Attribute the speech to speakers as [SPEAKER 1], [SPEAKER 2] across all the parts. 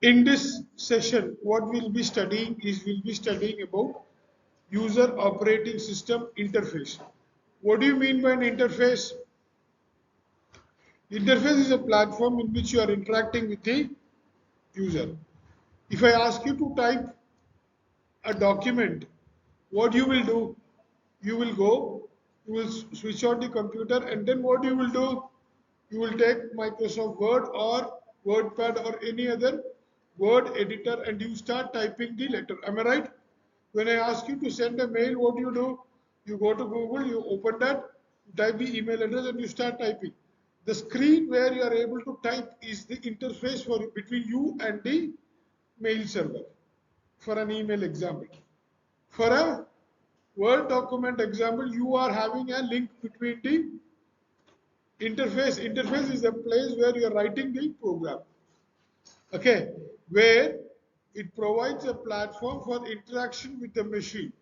[SPEAKER 1] In this session, what we'll be studying about user operating system interface. What do you mean by an interface? Interface is a platform in which you are interacting with the user. If I ask you to type a document, what you will do? You will go, you will switch on the computer, and then what you will do? You will take Microsoft Word or WordPad or any other word editor and you start typing the letter. Am I right? When I ask you to send a mail, what do? You go to Google, you open that, type the email address and you start typing. The screen where you are able to type is the interface between you and the mail server for an email example. For a Word document example, you are having a link between the interface. Interface is a place where you are writing the program. Okay, where it provides a platform for interaction with the machine.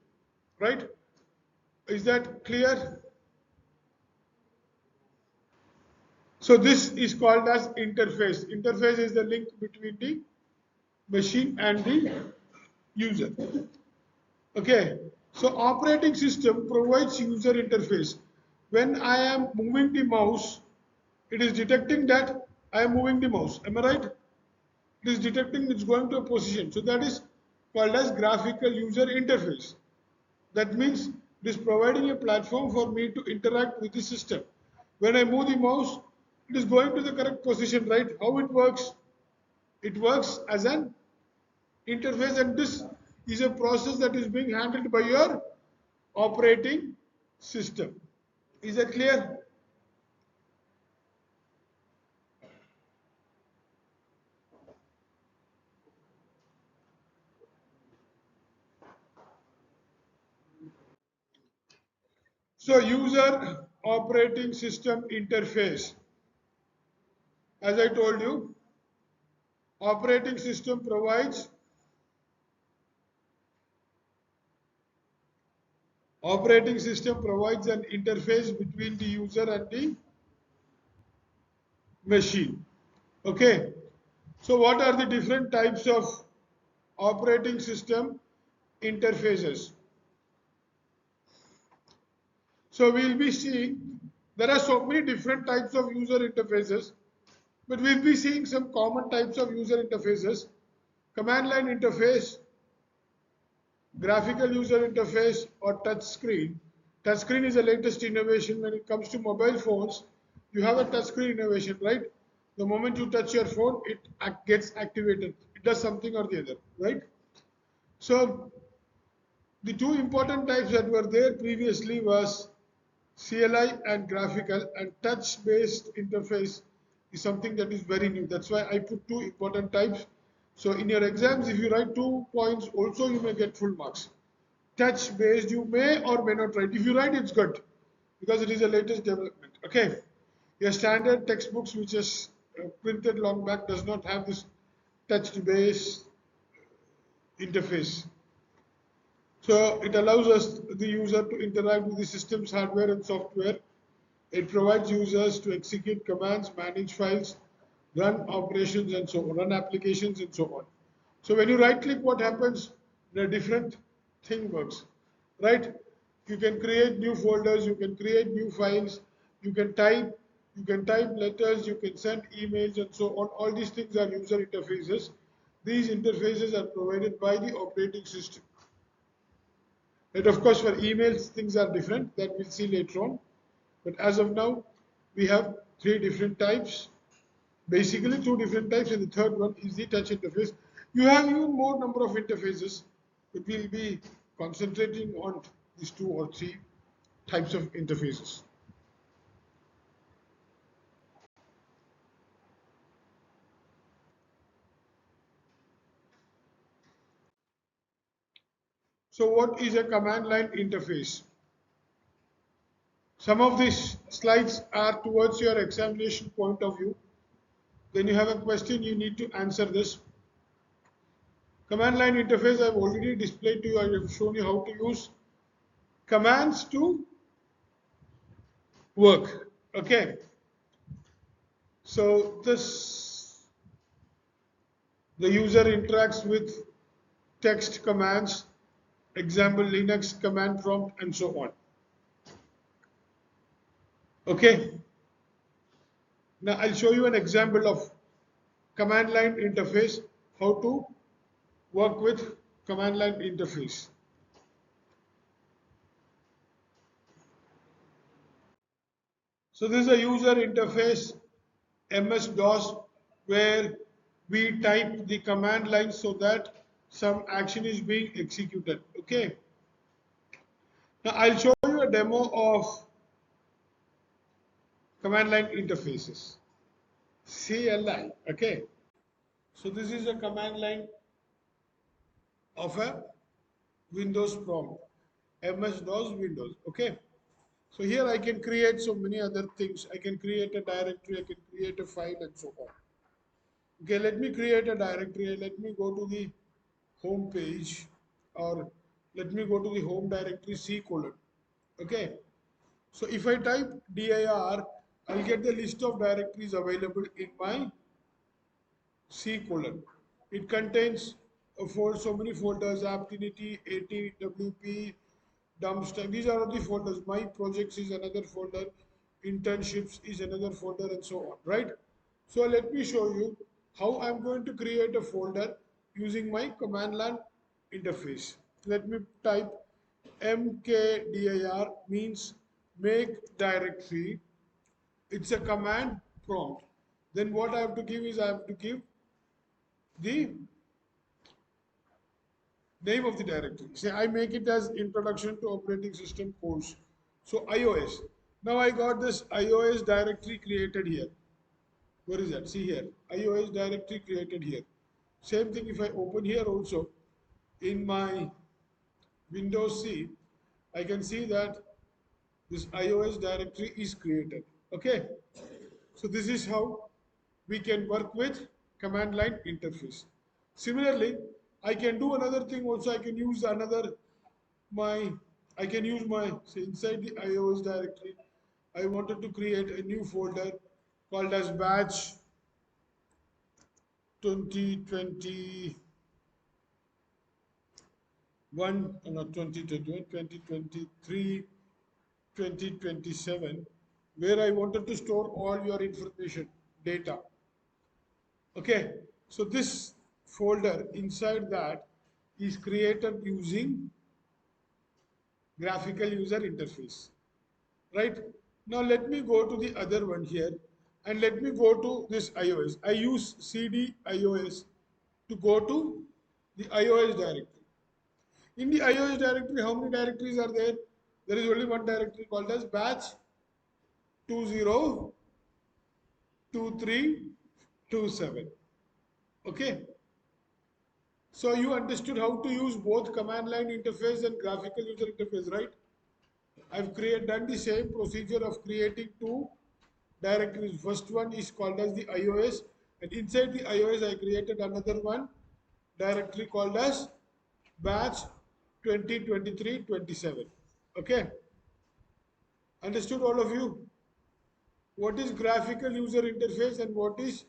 [SPEAKER 1] Right? Is that clear? So this is called as interface. Interface is the link between the machine and the user. Okay. So operating system provides user interface. When I am moving the mouse, it is detecting that I am moving the mouse. Am I right? It is detecting it's going to a position. So that is called as graphical user interface. That means it is providing a platform for me to interact with the system. When I move the mouse, it is going to the correct position, right? How it works? It works as an interface, and this is a process that is being handled by your operating system. Is that clear? So user operating system interface. As I told you, operating system provides an interface between the user and the machine. Okay. So what are the different types of operating system interfaces? So we'll be seeing there are so many different types of user interfaces, but we'll be seeing some common types of user interfaces. Command line interface, graphical user interface, or touch screen. Touch screen is the latest innovation when it comes to mobile phones. You have a touch screen innovation, right? The moment you touch your phone, it gets activated. It does something or the other, right? So the two important types that were there previously was CLI and graphical, and touch-based interface is something that is very new. That's why I put two important types. So in your exams, if you write 2 points, also you may get full marks. Touch-based, you may or may not write. If you write, it's good because it is the latest development. Okay. Your standard textbooks, which is printed long back, does not have this touch-based interface. So it allows us, the user, to interact with the system's hardware and software. It provides users to execute commands, manage files, run operations and so on, run applications and so on. So when you right click, what happens? The different thing works, right? You can create new folders, you can create new files, you can type letters, you can send emails and so on. All these things are user interfaces. These interfaces are provided by the operating system. And of course, for emails, things are different. That we'll see later on. But as of now, we have 3 different types. Basically, 2 different types, and the third one is the touch interface. You have even more number of interfaces, but we'll be concentrating on these 2 or 3 types of interfaces. So what is a command line interface? Some of these slides are towards your examination point of view. Then you have a question, you need to answer this. Command line interface I've already displayed to you. I have shown you how to use commands to work. Okay. So this The user interacts with text commands, example Linux command prompt, and so on. Okay. Now I'll show you an example of command line interface, how to work with command line interface. So this is a user interface, MS-DOS, where we type the command line so that some action is being executed. Okay. Now I'll show you a demo of command line interfaces. CLI. Okay. So this is a command line of a Windows prompt. MS-DOS Windows. Okay. So here I can create so many other things. I can create a directory, I can create a file, and so on. Okay, let me create a directory. Let me go to the home page, or let me go to the home directory C colon. Okay, so if I type dir, I'll get the list of directories available in my C colon. It contains so many folders: Aptinity, AT, WP, dumpster. These are all the folders. My projects is another folder. Internships is another folder, and so on. Right. So let me show you how I'm going to create a folder using my command line interface. Let me type mkdir, means make directory. It's a command prompt. Then what I have to give is I have to give the name of the directory. Say I make it as introduction to operating system course. So iOS. Now I got this iOS directory created here. Where is that? See here. iOS directory created here. Same thing if I open here also in my Windows C, I can see that this iOS directory is created. Okay. So this is how we can work with command line interface. Similarly, I can do another thing also. I can use another my I can use my say inside the iOS directory. I wanted to create a new folder called as batch 2021, not 2021, 2023, 2027, where I wanted to store all your information, data. Okay, so this folder inside that is created using graphical user interface. Right? Now let me go to the other one here and let me go to this iOS. I use CD iOS to go to the iOS directory. In the iOS directory, how many directories are there? There is only one directory called as batch 202327. Okay. So you understood how to use both command line interface and graphical user interface, right? I've done the same procedure of creating two directories. First one is called as the iOS, and inside the iOS I created another one directory called as batch 2023-27. Okay, understood all of you? What is graphical user interface and what is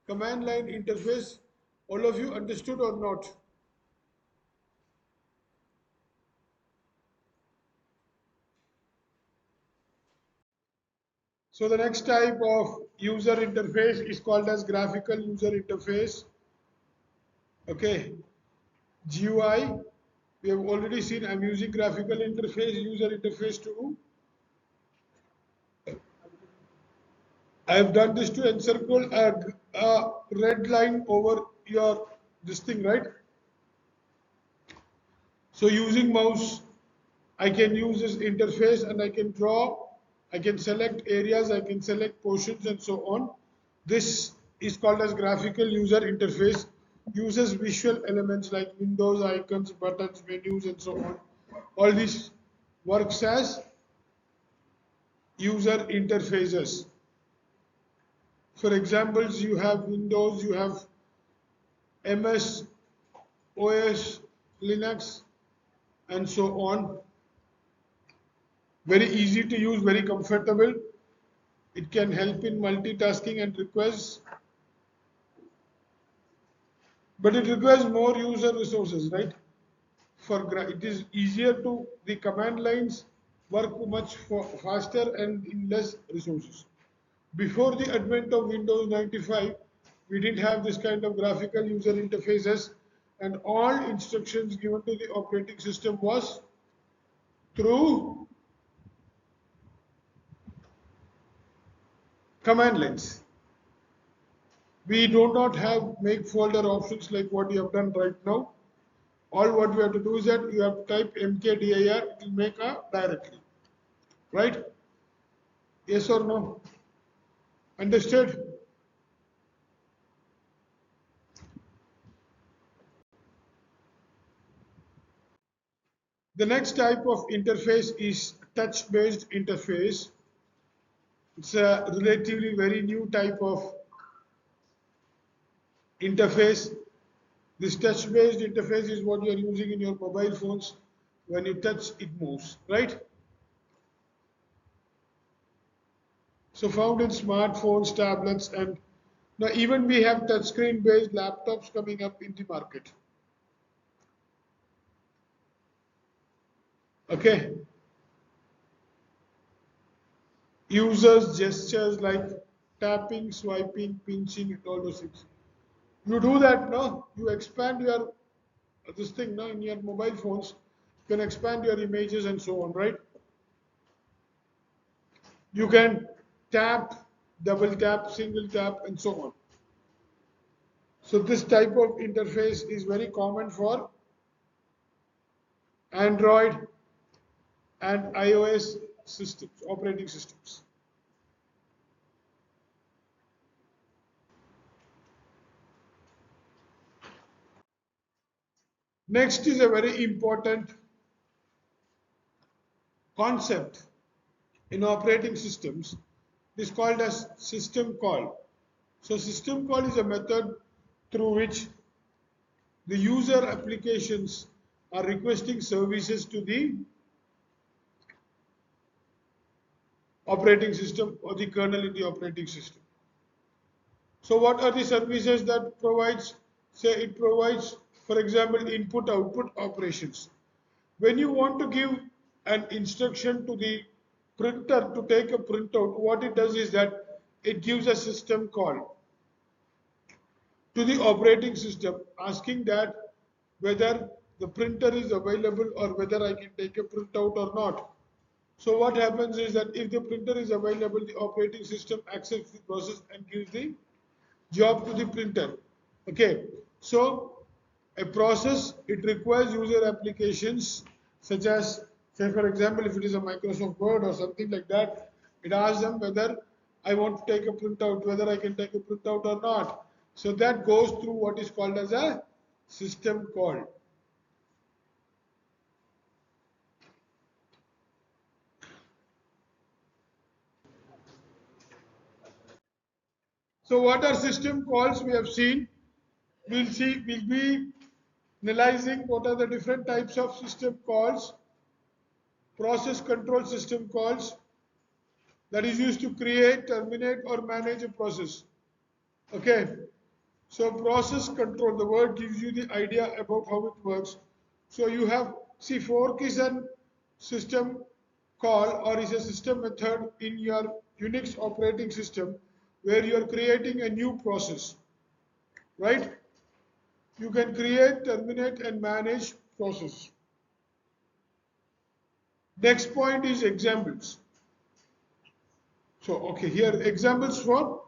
[SPEAKER 1] command line interface? All of you understood or not? So the next type of user interface is called as graphical user interface. Okay, GUI. We have already seen I'm using graphical interface, user interface too. I have done this to encircle a red line over your this thing, right? So using mouse, I can use this interface and I can draw, I can select areas, I can select portions and so on. This is called as graphical user interface, uses visual elements like windows, icons, buttons, menus and so on. All this works as user interfaces. For examples, you have Windows, you have MS, OS, Linux, and so on. Very easy to use, very comfortable. It can help in multitasking and requests. but it requires more user resources, right? It is easier to the command lines work much faster and in less resources. Before the advent of Windows 95, we didn't have this kind of graphical user interfaces, and all instructions given to the operating system was through command lines. We do not have make folder options like what you have done right now. All what we have to do is that you have to type mkdir, it will make a directory, right? Yes or no? Understood? The next type of interface is touch-based interface. It's a relatively very new type of interface. This touch-based interface is what you are using in your mobile phones. When you touch, it moves, right? So found in smartphones, tablets, and now even we have touchscreen-based laptops coming up in the market. Okay. Users gestures like tapping, swiping, pinching, all those things. You do that, no? You expand your this thing now in your mobile phones. You can expand your images and so on, right? You can tap, double tap, single tap, and so on. So this type of interface is very common for Android and iOS systems, operating systems. Next is a very important concept in operating systems. It is called as system call. So system call is a method through which the user applications are requesting services to the operating system or the kernel in the operating system. So what are the services that provides? Say it provides, for example, input output operations. When you want to give an instruction to the printer to take a printout, what it does is that it gives a system call to the operating system asking that whether the printer is available or whether I can take a printout or not. So what happens is that if the printer is available, the operating system accepts the process and gives the job to the printer. Okay, so a process, it requires user applications such as, say for example, if it is a Microsoft Word or something like that, it asks them whether I want to take a printout, whether I can take a printout or not. So that goes through what is called as a system call. So what are system calls we have seen? We'll be analyzing what are the different types of system calls. Process control system calls, that is used to create, terminate, or manage a process. Okay, so process control, the word gives you the idea about how it works. So you have, see, fork is a system call or is a system method in your Unix operating system where you are creating a new process, right? You can create, terminate, and manage process. Next point is examples. So, okay, here examples for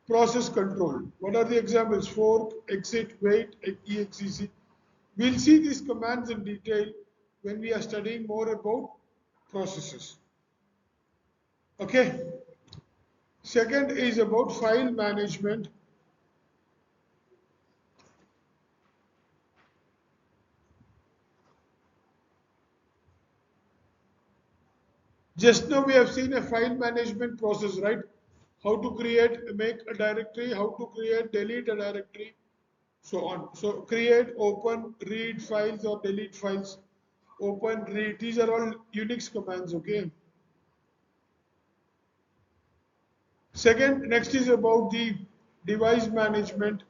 [SPEAKER 1] process control. What are the examples? Fork, exit, wait, exec. We'll see these commands in detail when we are studying more about processes. Okay. Second is about file management. Just now we have seen a file management process, right? How to create, make a directory, how to create, delete a directory, so on. So create, open, read files or delete files, open, read. These are all Unix commands, okay? Second, next is about the device management.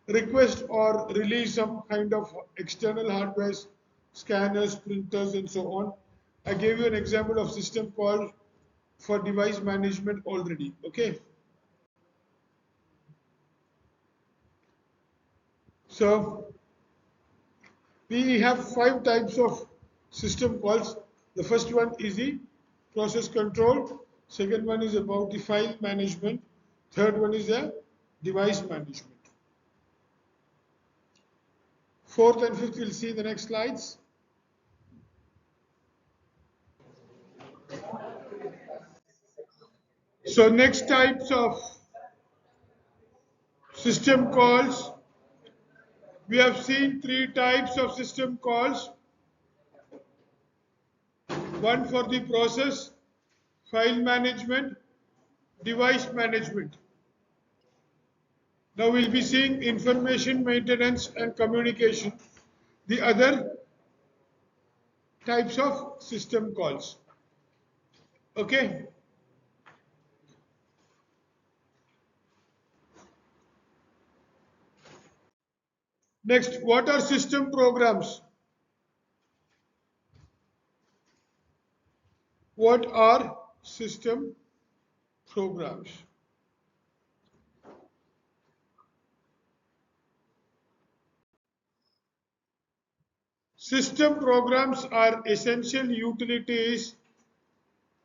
[SPEAKER 1] request or release some kind of external hardware, scanners, printers, and so on. I gave you an example of system call for device management already. Okay. So we have 5 types of system calls. The first one is the process control. Second one is about the file management. Third one is the device management. Fourth and fifth we'll see in the next slides. So next types of system calls. We have seen 3 types of system calls. One for the process, file management, device management. Now we'll be seeing information maintenance and communication, the other types of system calls. Okay. Next, what are system programs? What are system programs? System programs are essential utilities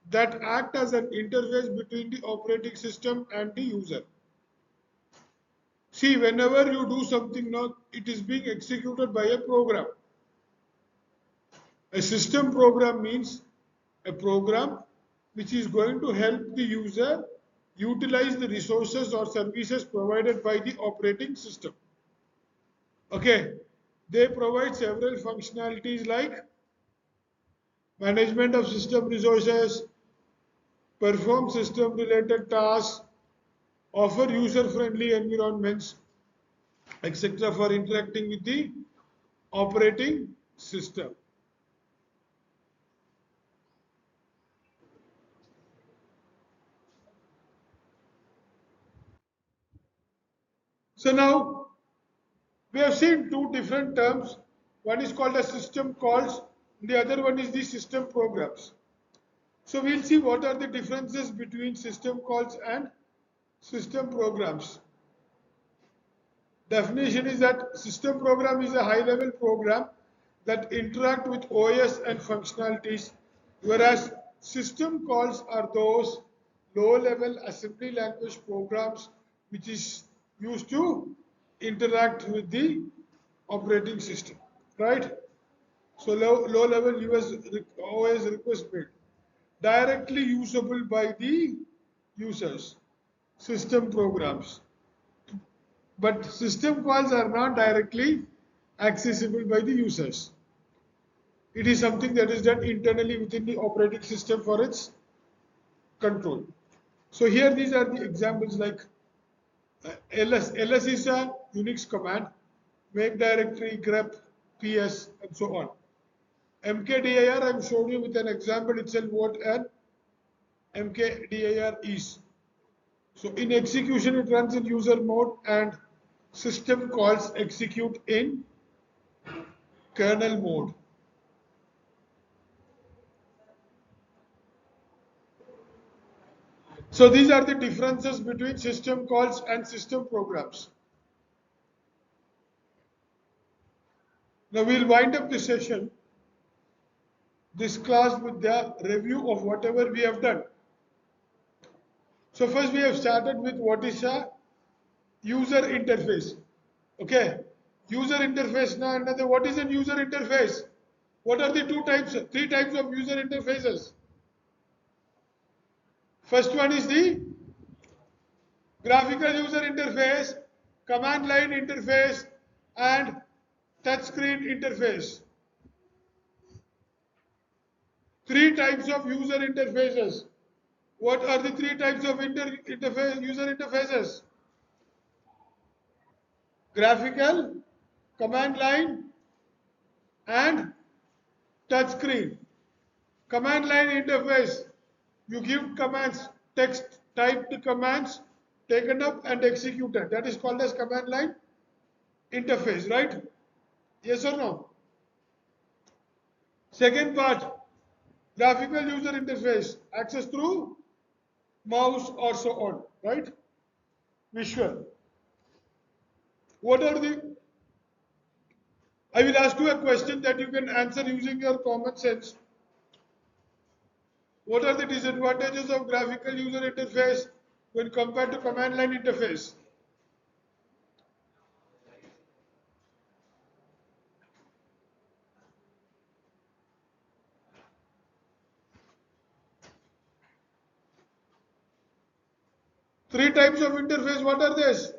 [SPEAKER 1] that act as an interface between the operating system and the user. See, whenever you do something now, it is being executed by a program. A system program means a program which is going to help the user utilize the resources or services provided by the operating system. Okay, they provide several functionalities like management of system resources, perform system related tasks, offer user friendly environments, etc. for interacting with the operating system. So now we have seen 2 different terms. One is called as system calls, the other one is the system programs. So we'll see what are the differences between system calls and system programs. Definition is that system program is a high level program that interact with OS and functionalities, whereas system calls are those low level assembly language programs which is used to interact with the operating system, right? So low level OS request made directly usable by the users, system programs. But system calls are not directly accessible by the users. It is something that is done internally within the operating system for its control. So here these are the examples like ls. ls is a Unix command, make directory, grep, ps, and so on. mkdir I'm showing you with an example itself what an mkdir is. So in execution it runs in user mode and system calls execute in kernel mode. So these are the differences between system calls and system programs. Now we'll wind up this session, this class, with the review of whatever we have done. So first we have started with what is a user interface. Okay, user interface. Now another, what is a user interface? What are the 3 types of user interfaces? First one is the graphical user interface, command line interface, and touchscreen interface. 3 types of user interfaces. What are the 3 types of user interfaces? Graphical, command line, and touchscreen. Command line interface. You give commands, text typed commands taken up and executed. That is called as command line interface, right? Yes or no? Second part, graphical user interface, access through mouse or so on, right? Visual. What are the, I will ask you a question that you can answer using your common sense. What are the disadvantages of graphical user interface when compared to command line interface? Three types of interface, what are these?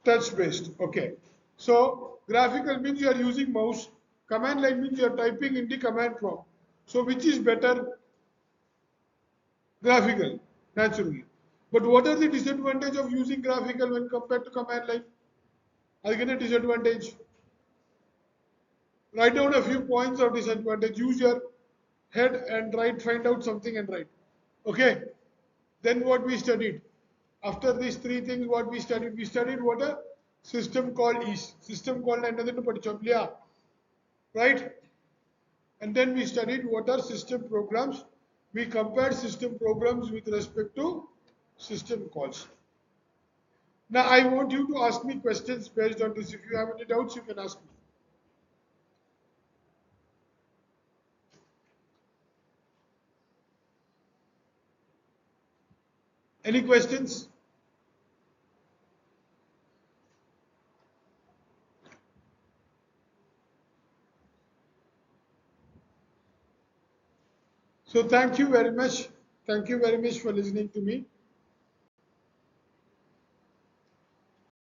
[SPEAKER 1] Touch based, okay. So graphical means you are using mouse, command line means you are typing in the command prompt. So which is better? Graphical, naturally. But what are the disadvantages of using graphical when compared to command line? I'll get a disadvantage. Write down a few points of disadvantage. Use your head and write, find out something and write. Okay. Then what we studied? After these three things, what we studied? We studied what a system call is. System call என்னதுன்னு படிச்சோம் இல்லையா? Right? And then we studied what are system programs. We compared system programs with respect to system calls. Now I want you to ask me questions based on this. If you have any doubts, you can ask me. Any questions? So thank you very much. Thank you very much for listening to me.